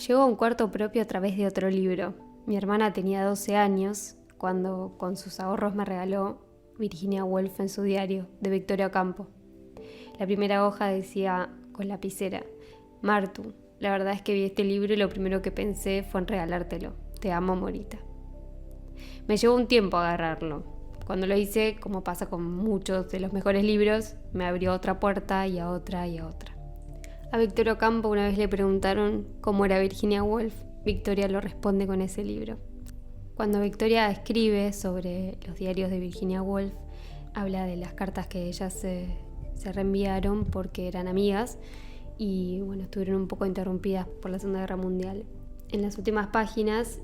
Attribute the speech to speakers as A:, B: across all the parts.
A: Llegó a un cuarto propio a través de otro libro. Mi hermana tenía 12 años cuando con sus ahorros me regaló Virginia Woolf en su diario, de Victoria Ocampo. La primera hoja decía con lapicera: Martu, la verdad es que vi este libro y lo primero que pensé fue en regalártelo. Te amo, Morita. Me llevó un tiempo agarrarlo. Cuando lo hice, como pasa con muchos de los mejores libros, me abrió otra puerta y a otra y a otra. A Victoria Ocampo una vez le preguntaron cómo era Virginia Woolf. Victoria lo responde con ese libro. Cuando Victoria escribe sobre los diarios de Virginia Woolf, habla de las cartas que ellas se reenviaron porque eran amigas y estuvieron un poco interrumpidas por la Segunda Guerra Mundial. En las últimas páginas,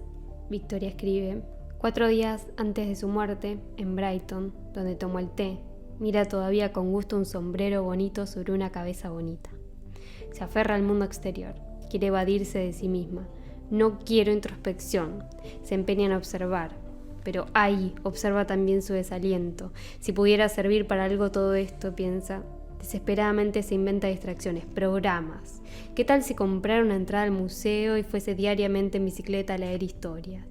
A: Victoria escribe: 4 días antes de su muerte, en Brighton, donde tomó el té, mira todavía con gusto un sombrero bonito sobre una cabeza bonita. Se aferra al mundo exterior, quiere evadirse de sí misma. No quiero introspección, se empeña en observar, pero ahí observa también su desaliento. Si pudiera servir para algo todo esto, piensa, desesperadamente se inventa distracciones, programas. ¿Qué tal si comprara una entrada al museo y fuese diariamente en bicicleta a leer historias?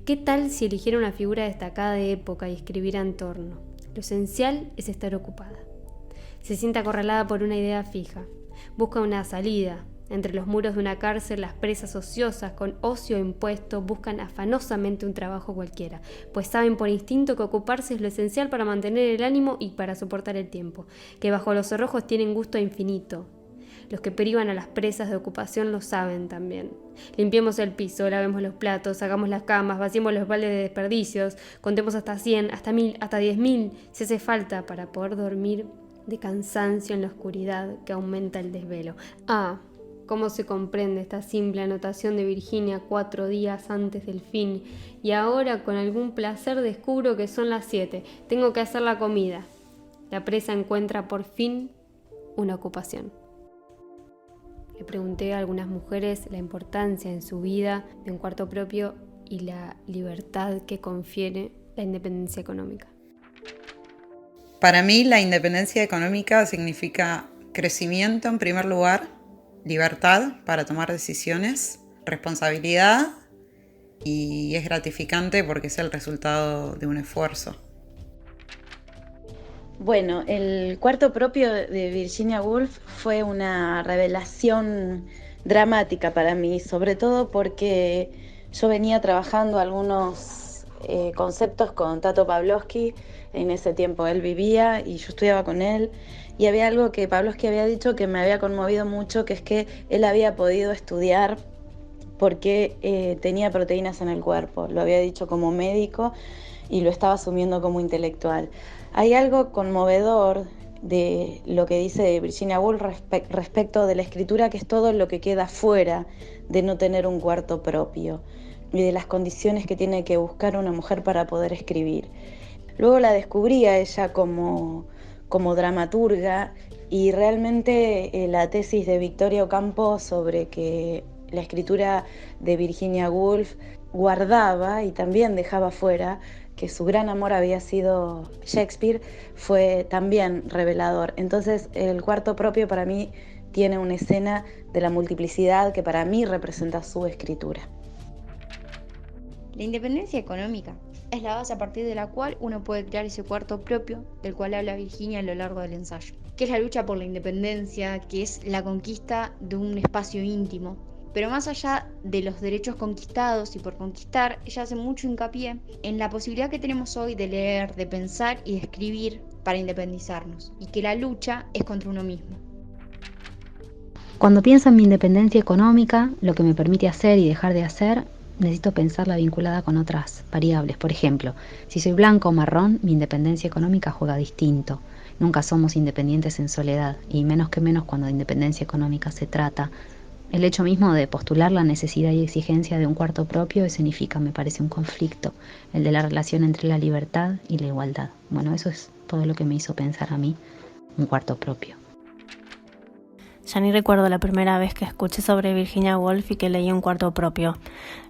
A: ¿Qué tal si eligiera una figura destacada de época y escribiera en torno? Lo esencial es estar ocupada. Se siente acorralada por una idea fija. Busca una salida. Entre los muros de una cárcel, las presas ociosas con ocio impuesto buscan afanosamente un trabajo cualquiera, pues saben por instinto que ocuparse es lo esencial para mantener el ánimo y para soportar el tiempo, que bajo los cerrojos tienen gusto a infinito. Los que privan a las presas de ocupación lo saben también. Limpiemos el piso, lavemos los platos, hagamos las camas, vaciemos los baldes de desperdicios, contemos hasta 100, hasta 1000, hasta 10.000, si hace falta para poder dormir de cansancio en la oscuridad que aumenta el desvelo. ¿Cómo se comprende esta simple anotación de Virginia 4 días antes del fin? Y ahora con algún placer descubro que son las 7. Tengo que hacer la comida. La presa encuentra por fin una ocupación. Le pregunté a algunas mujeres la importancia en su vida de un cuarto propio y la libertad que confiere la independencia económica.
B: Para mí, la independencia económica significa crecimiento en primer lugar, libertad para tomar decisiones, responsabilidad, y es gratificante porque es el resultado de un esfuerzo.
C: Bueno, el cuarto propio de Virginia Woolf fue una revelación dramática para mí, sobre todo porque yo venía trabajando algunos conceptos con Tato Pavlovsky. En ese tiempo él vivía y yo estudiaba con él, y había algo que Pavlovsky había dicho que me había conmovido mucho, que es que él había podido estudiar porque tenía proteínas en el cuerpo. Lo había dicho como médico y lo estaba asumiendo como intelectual. Hay algo conmovedor de lo que dice Virginia Woolf respecto de la escritura, que es todo lo que queda fuera de no tener un cuarto propio y de las condiciones que tiene que buscar una mujer para poder escribir. Luego la descubrí a ella como dramaturga, y realmente la tesis de Victoria Ocampo sobre que la escritura de Virginia Woolf guardaba y también dejaba fuera que su gran amor había sido Shakespeare fue también revelador. Entonces el cuarto propio para mí tiene una escena de la multiplicidad que para mí representa su escritura.
D: La independencia económica es la base a partir de la cual uno puede crear ese cuarto propio del cual habla Virginia a lo largo del ensayo, que es la lucha por la independencia, que es la conquista de un espacio íntimo. Pero más allá de los derechos conquistados y por conquistar, ella hace mucho hincapié en la posibilidad que tenemos hoy de leer, de pensar y de escribir para independizarnos, y que la lucha es contra uno mismo.
E: Cuando pienso en mi independencia económica, lo que me permite hacer y dejar de hacer, necesito pensarla vinculada con otras variables. Por ejemplo, si soy blanco o marrón, mi independencia económica juega distinto. Nunca somos independientes en soledad, y menos que menos cuando de independencia económica se trata. El hecho mismo de postular la necesidad y exigencia de un cuarto propio significa, me parece, un conflicto, el de la relación entre la libertad y la igualdad. Bueno, eso es todo lo que me hizo pensar a mí un cuarto propio.
F: Ya ni recuerdo la primera vez que escuché sobre Virginia Woolf y que leí un cuarto propio.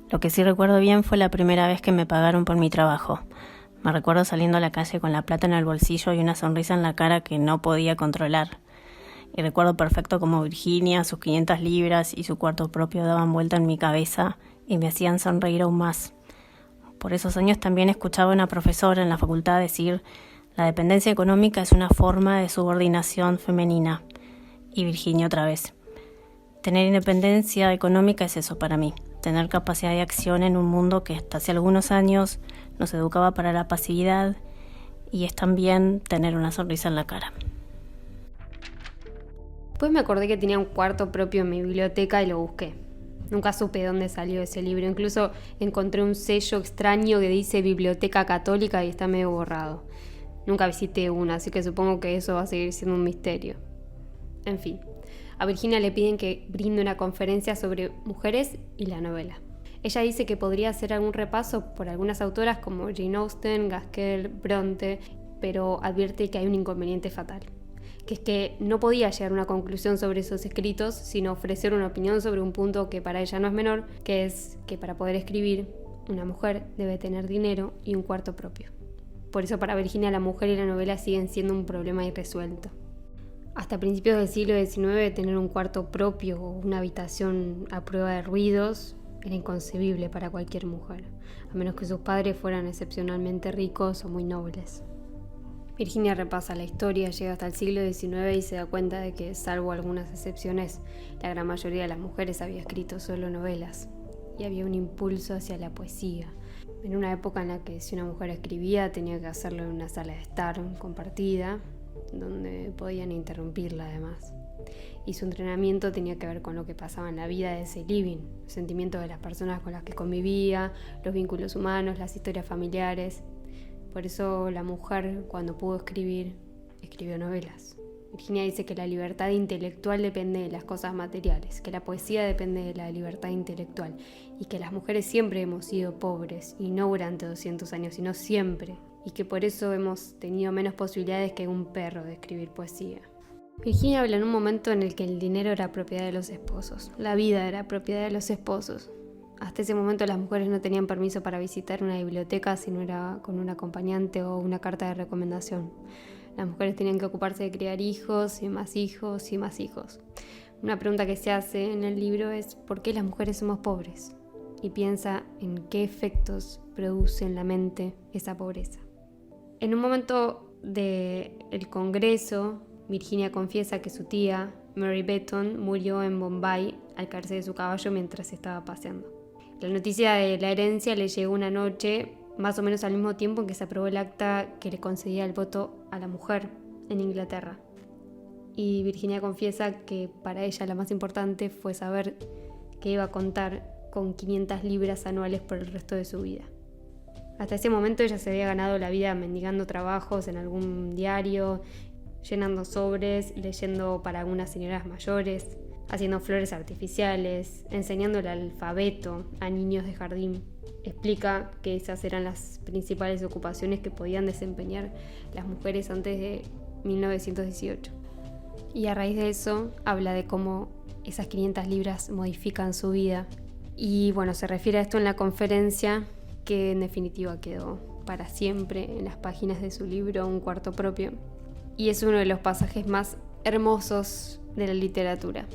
F: Lo que sí recuerdo bien fue la primera vez que me pagaron por mi trabajo. Me recuerdo saliendo a la calle con la plata en el bolsillo y una sonrisa en la cara que no podía controlar. Y recuerdo perfecto cómo Virginia, sus 500 libras y su cuarto propio daban vuelta en mi cabeza y me hacían sonreír aún más. Por esos años también escuchaba a una profesora en la facultad decir: la dependencia económica es una forma de subordinación femenina. Y Virginia otra vez: tener independencia económica es eso para mí, tener capacidad de acción en un mundo que hasta hace algunos años nos educaba para la pasividad, y es también tener una sonrisa en la cara.
A: Después me acordé que tenía un cuarto propio en mi biblioteca y lo busqué. Nunca supe de dónde salió ese libro. Incluso encontré un sello extraño que dice Biblioteca Católica y está medio borrado. Nunca visité una, así que supongo que eso va a seguir siendo un misterio. En fin, a Virginia le piden que brinde una conferencia sobre mujeres y la novela. Ella dice que podría hacer algún repaso por algunas autoras como Jane Austen, Gaskell, Bronte, pero advierte que hay un inconveniente fatal, que es que no podía llegar a una conclusión sobre esos escritos, sino ofrecer una opinión sobre un punto que para ella no es menor, que es que para poder escribir, una mujer debe tener dinero y un cuarto propio. Por eso para Virginia la mujer y la novela siguen siendo un problema irresuelto. Hasta principios del siglo XIX tener un cuarto propio o una habitación a prueba de ruidos era inconcebible para cualquier mujer, a menos que sus padres fueran excepcionalmente ricos o muy nobles. Virginia repasa la historia, llega hasta el siglo XIX y se da cuenta de que, salvo algunas excepciones, la gran mayoría de las mujeres había escrito solo novelas, y había un impulso hacia la poesía, en una época en la que si una mujer escribía tenía que hacerlo en una sala de estar compartida, donde podían interrumpirla además. Y su entrenamiento tenía que ver con lo que pasaba en la vida de ese living, los sentimientos de las personas con las que convivía, los vínculos humanos, las historias familiares. Por eso la mujer, cuando pudo escribir, escribió novelas. Virginia dice que la libertad intelectual depende de las cosas materiales, que la poesía depende de la libertad intelectual y que las mujeres siempre hemos sido pobres, y no durante 200 años, sino siempre, y que por eso hemos tenido menos posibilidades que un perro de escribir poesía. Virginia habla en un momento en el que el dinero era propiedad de los esposos, la vida era propiedad de los esposos. Hasta ese momento las mujeres no tenían permiso para visitar una biblioteca si no era con un acompañante o una carta de recomendación. Las mujeres tenían que ocuparse de criar hijos y más hijos y más hijos. Una pregunta que se hace en el libro es ¿por qué las mujeres somos pobres? Y piensa en qué efectos produce en la mente esa pobreza. En un momento del Congreso, Virginia confiesa que su tía, Mary Benton, murió en Bombay al caerse de su caballo mientras estaba paseando. La noticia de la herencia le llegó una noche, más o menos al mismo tiempo en que se aprobó el acta que le concedía el voto a la mujer en Inglaterra. Y Virginia confiesa que para ella la más importante fue saber que iba a contar con 500 libras anuales por el resto de su vida. Hasta ese momento ella se había ganado la vida mendigando trabajos en algún diario, llenando sobres, leyendo para algunas señoras mayores, haciendo flores artificiales, enseñando el alfabeto a niños de jardín. Explica que esas eran las principales ocupaciones que podían desempeñar las mujeres antes de 1918. Y a raíz de eso habla de cómo esas 500 libras modifican su vida. Y bueno, se refiere a esto en la conferencia que en definitiva quedó para siempre en las páginas de su libro Un cuarto propio. Y es uno de los pasajes más hermosos de la literatura.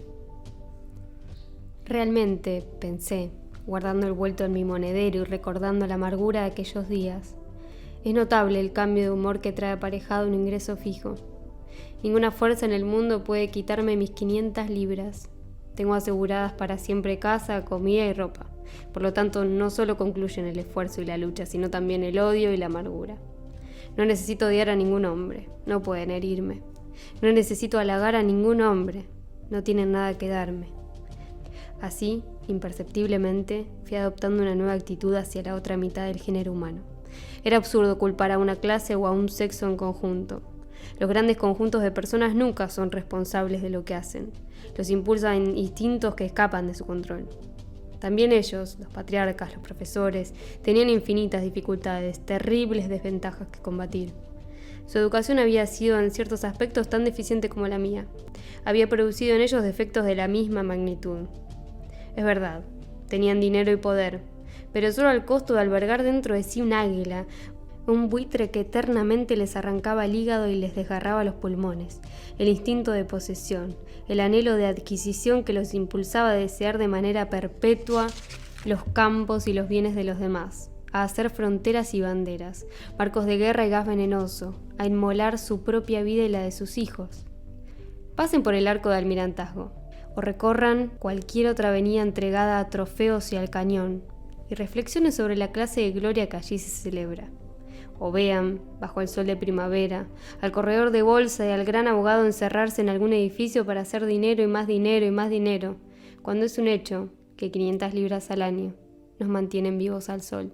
A: Realmente, pensé, guardando el vuelto en mi monedero y recordando la amargura de aquellos días, es notable el cambio de humor que trae aparejado un ingreso fijo. Ninguna fuerza en el mundo puede quitarme mis 500 libras. Tengo aseguradas para siempre casa, comida y ropa. Por lo tanto, no solo concluyen el esfuerzo y la lucha, sino también el odio y la amargura. No necesito odiar a ningún hombre, no pueden herirme. No necesito halagar a ningún hombre, no tienen nada que darme. Así, imperceptiblemente, fui adoptando una nueva actitud hacia la otra mitad del género humano. Era absurdo culpar a una clase o a un sexo en conjunto. Los grandes conjuntos de personas nunca son responsables de lo que hacen. Los impulsan instintos que escapan de su control. También ellos, los patriarcas, los profesores, tenían infinitas dificultades, terribles desventajas que combatir. Su educación había sido en ciertos aspectos tan deficiente como la mía. Había producido en ellos defectos de la misma magnitud. Es verdad, tenían dinero y poder, pero solo al costo de albergar dentro de sí un águila, un buitre que eternamente les arrancaba el hígado y les desgarraba los pulmones, el instinto de posesión, el anhelo de adquisición que los impulsaba a desear de manera perpetua los campos y los bienes de los demás, a hacer fronteras y banderas, barcos de guerra y gas venenoso, a inmolar su propia vida y la de sus hijos. Pasen por el arco de almirantazgo, o recorran cualquier otra avenida entregada a trofeos y al cañón, y reflexionen sobre la clase de gloria que allí se celebra. O vean, bajo el sol de primavera, al corredor de bolsa y al gran abogado encerrarse en algún edificio para hacer dinero y más dinero y más dinero, cuando es un hecho que 500 libras al año nos mantienen vivos al sol.